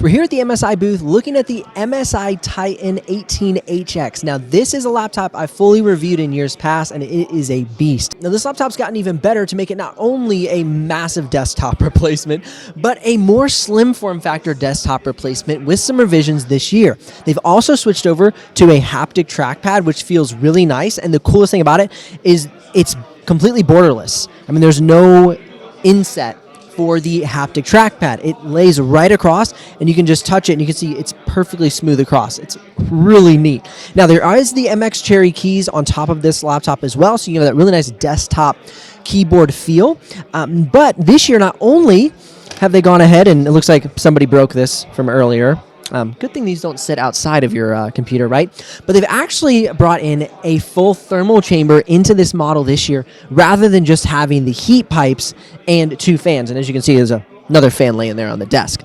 We're here at the MSI booth looking at the MSI Titan 18HX. Now, this is a laptop I fully reviewed in years past, and it is a beast. Now, this laptop's gotten even better to make it not only a massive desktop replacement, but a more slim form factor desktop replacement with some revisions this year. They've also switched over to a haptic trackpad, which feels really nice, and the coolest thing about it is it's completely borderless. I mean, there's no inset for the haptic trackpad. It lays right across and you can just touch it and you can see it's perfectly smooth across. It's really neat. Now, there is the MX Cherry keys on top of this laptop as well, so you have that really nice desktop keyboard feel. But this year, not only have they gone ahead, and it looks like somebody broke this from earlier. Good thing these don't sit outside of your computer, right? But they've actually brought in a full thermal chamber into this model this year rather than just having the heat pipes and two fans. And as you can see, there's another fan laying there on the desk.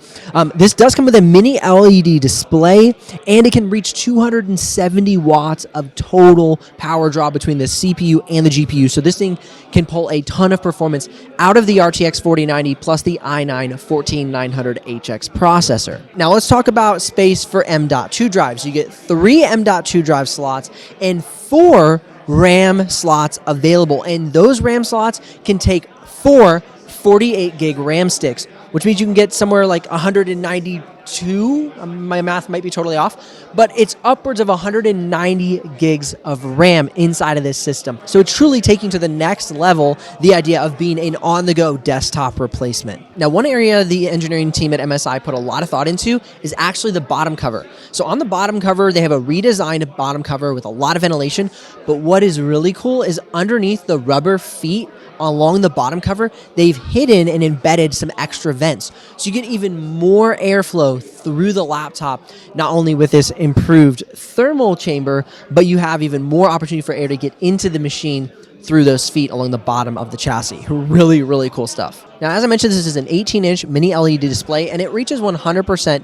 This does come with a mini LED display, and it can reach 270 watts of total power draw between the CPU and the GPU. So this thing can pull a ton of performance out of the RTX 4090 plus the i9 14900HX processor. Now let's talk about space for M.2 drives. You get 3 M.2 drive slots and 4 RAM slots available, and those RAM slots can take 4 48 gig RAM sticks, which means you can get somewhere like 192. My math might be totally off, but it's upwards of 190 gigs of RAM inside of this system. So it's truly taking to the next level the idea of being an on-the-go desktop replacement. Now, one area the engineering team at MSI put a lot of thought into is actually the bottom cover. So on the bottom cover, they have a redesigned bottom cover with a lot of ventilation, but what is really cool is underneath the rubber feet along the bottom cover, they've hidden and embedded some extra vents. So you get even more airflow through the laptop, not only with this improved thermal chamber, but you have even more opportunity for air to get into the machine through those feet along the bottom of the chassis. Really, really cool stuff. Now, as I mentioned, this is an 18-inch mini LED display, and it reaches 100%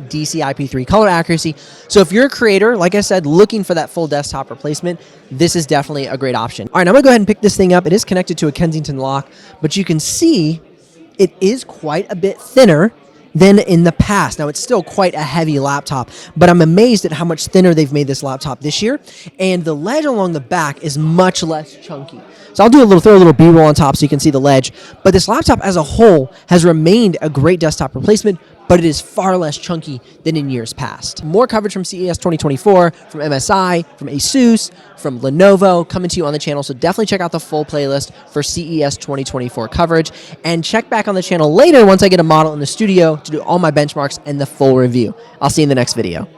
DCI-P3 color accuracy. So if you're a creator, like I said, looking for that full desktop replacement, this is definitely a great option. All right, I'm going to go ahead and pick this thing up. It is connected to a Kensington lock, but you can see it is quite a bit thinner than in the past. Now, it's still quite a heavy laptop, but I'm amazed at how much thinner they've made this laptop this year, and the ledge along the back is much less chunky. So I'll throw a little B-roll on top so you can see the ledge, but this laptop as a whole has remained a great desktop replacement, but it is far less chunky than in years past. More coverage from CES 2024, from MSI, from ASUS, from Lenovo, coming to you on the channel, so definitely check out the full playlist for CES 2024 coverage, and check back on the channel later once I get a model in the studio to do all my benchmarks and the full review. I'll see you in the next video.